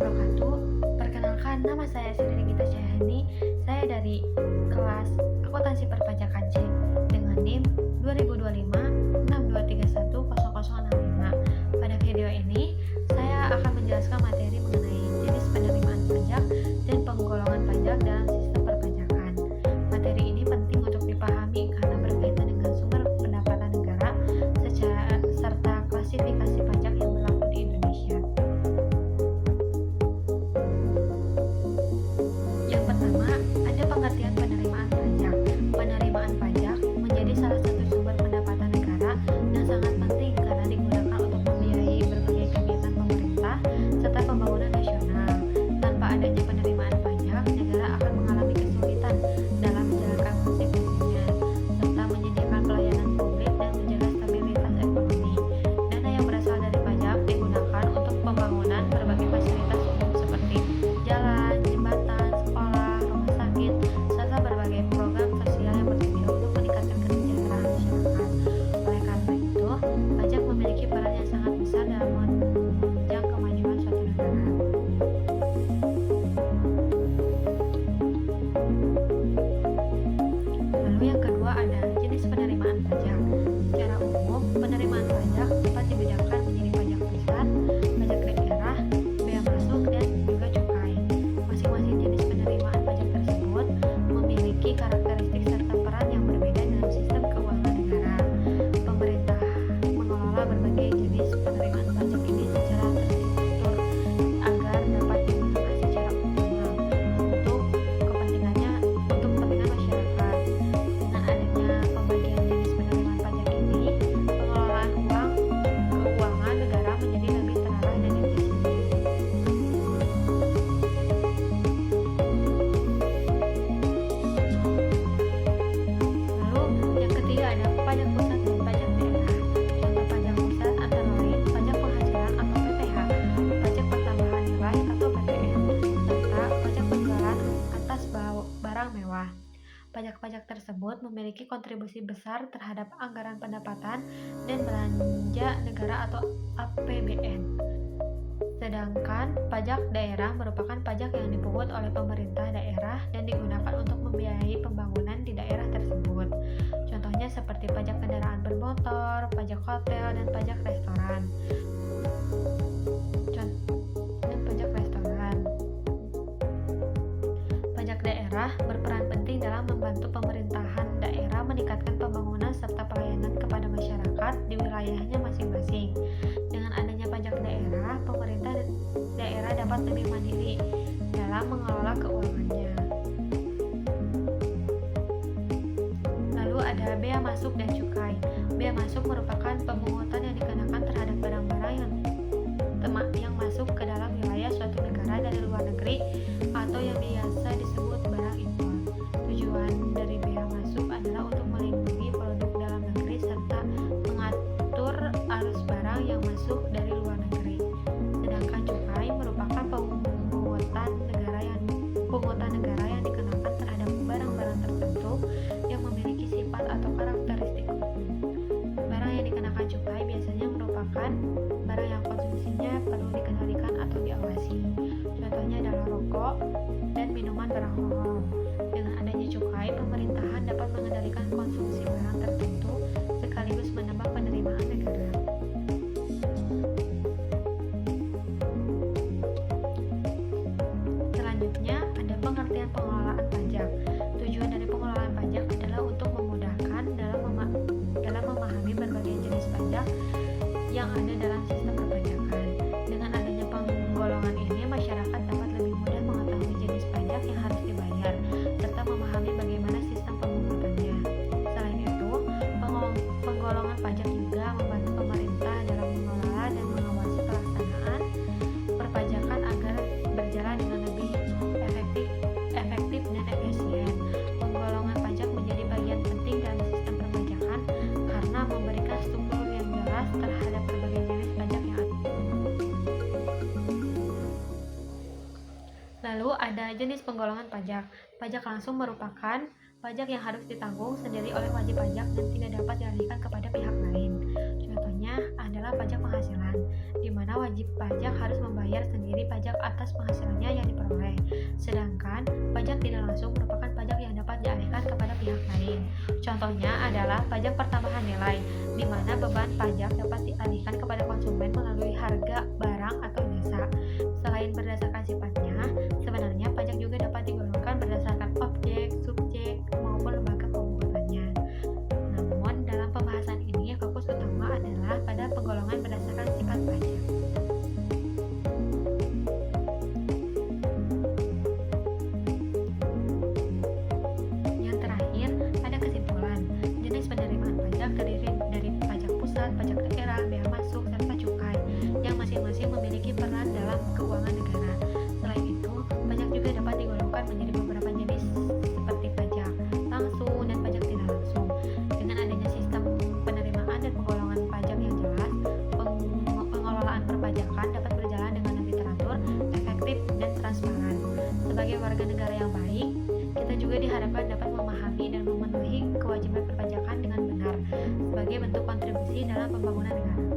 wabarakatuh. Perkenalkan, nama saya Sri Gita Syahani. Saya dari kelas Akuntansi Perpajakan C dengan NIM 202562310065. Pada video ini, saya akan menjelaskan materi mengenai jenis penerimaan pajak dan penggolongan pajak dalam sistem perpajakan. Materi ini penting untuk dipahami karena berkaitan dengan sumber pendapatan negara serta klasifikasi pajak yang berlaku di Indonesia. Yang pertama, ada pengertian penerimaan pajak. Penerimaan pajak menjadi salah satu sumber pendapatan negara yang sangat penting karena digunakan untuk membiayai berbagai kegiatan pemerintah serta pembangunan nasional. Tanpa adanya penerimaan pajak, negara akan mengalami kesulitan dalam menjalankan fungsi-fungsinya serta menyediakan pelayanan publik dan menjaga stabilitas ekonomi. Dana yang berasal dari pajak digunakan untuk pembangunan berbagai fasilitas umum seperti jalan, jembatan, sekolah, rumah sakit, serta berbagai program sosial yang bertujuan untuk meningkatkan kesejahteraan masyarakat. Oleh karena itu, pajak memiliki peran yang sangat besar dalam menunjang kemajuan suatu negara. Lalu yang kedua ada jenis penerimaan pajak. Secara umum, penerimaan pajak dapat dibedakan menjadi pajak pusat, pajak daerah, bea masuk, dan juga cukai. Masing-masing jenis penerimaan pajak tersebut memiliki karakteristik serta peran yang berbeda dalam sistem keuangan negara. Pemerintah mengelola berbagai jenis penerimaan pajak ini secara terstruktur agar dapat digunakan secara optimal untuk kepentingan masyarakat. Dengan adanya pembagian jenis penerimaan pajak ini, pengelolaan keuangan negara menjadi lebih terarah dan efisien. Lalu yang ketiga ada pajak pusat dan pajak daerah. Contoh pajak pusat antara lain pajak penghasilan atau PPH, pajak pertambahan nilai atau PPN, serta pajak penjualan atas barang mewah. Pajak-pajak tersebut memiliki kontribusi besar terhadap anggaran pendapatan dan belanja negara atau APBN. Sedangkan pajak daerah merupakan pajak yang dipungut oleh pemerintah daerah dan digunakan untuk membiayai pembangunan di daerah tersebut. Contohnya seperti pajak kendaraan bermotor, pajak hotel, dan pajak restoran. Pajak daerah berperan penting dalam membantu pemerintahan daerah meningkatkan pembangunan serta pelayanan kepada masyarakat di wilayahnya masing-masing. Dengan adanya pajak daerah, pemerintah daerah dapat lebih mandiri dalam mengelola keuangannya. Lalu ada bea masuk dan cukai. Bea masuk merupakan pemungutan yang dikenakan terhadap barang-barang yang masuk ke dalam wilayah suatu negara dari luar negeri atau yang biasa disebut barang impor. Tujuan dari bea masuk adalah untuk melindungi produk dalam negeri serta mengatur arus barang yang masuk dari luar negeri. Sedangkan cukai merupakan pungutan negara yang dikenakan terhadap barang-barang tertentu yang memiliki sifat atau karakteristik khusus. Barang yang dikenakan cukai biasanya merupakan barang yang konsumsinya perlu dikendalikan atau diawasi. Contohnya adalah rokok dan minuman beralkohol. Dengan adanya cukai, pemerintahan dapat mengendalikan konsumsi barang tertentu sekaligus menambah penerimaan negara. Selanjutnya, ada pengertian pengelolaan pajak. Tujuan dari pengelolaan pajak adalah untuk memudahkan dalam memahami berbagai jenis pajak yang ada dalam sistem perpajakan. Dengan adanya penggolongan ini, masyarakat dapat lebih mudah mengetahui jenis pajak yang harus dibayar serta memahami bagaimana sistem pemungutannya. Selain itu, penggolongan pajak juga membantu pemerintah dalam mengelola dan mengawasi pelaksanaan perpajakan agar berjalan dengan lebih efektif dan efisien. Penggolongan pajak menjadi bagian penting dalam sistem perpajakan karena memberikan struktur yang jelas terhadap berbagai jenis pajak yang ada. Lalu ada jenis penggolongan pajak. Pajak langsung merupakan pajak yang harus ditanggung sendiri oleh wajib pajak dan tidak dapat dialihkan kepada pihak lain. Contohnya pertamanya adalah pajak penghasilan, di mana wajib pajak harus membayar sendiri pajak atas penghasilannya yang diperoleh. Sedangkan pajak tidak langsung merupakan pajak yang dapat dialihkan kepada pihak lain. Contohnya adalah pajak pertambahan nilai, di mana beban pajak dapat dialihkan kepada konsumen melalui harga barang atau jasa. Selain berdasarkan sifatnya, sebenarnya pajak juga dapat digolongkan berdasarkan objek, subjek, maupun lembaga pemungutannya. Namun, dalam pembahasan ini, fokus utama adalah pada penggolongan berdasarkan sifat pajak. Yang terakhir, ada kesimpulan. Jenis penerimaan pajak terdiri dari pajak pusat, pajak daerah, bea masuk, serta cukai, yang masing-masing memiliki peran dalam keuangan negara. Selain itu, pajak juga dapat digolongkan menjadi beberapa jenis seperti pajak langsung dan pajak tidak langsung. Dengan adanya sistem penerimaan dan penggolongan pajak yang jelas, pengelolaan perpajakan dapat berjalan dengan lebih teratur, efektif, dan transparan. Sebagai warga negara yang baik, kita juga diharapkan dapat memahami dan memenuhi kewajiban perpajakan dengan benar sebagai bentuk kontribusi dalam pembangunan negara.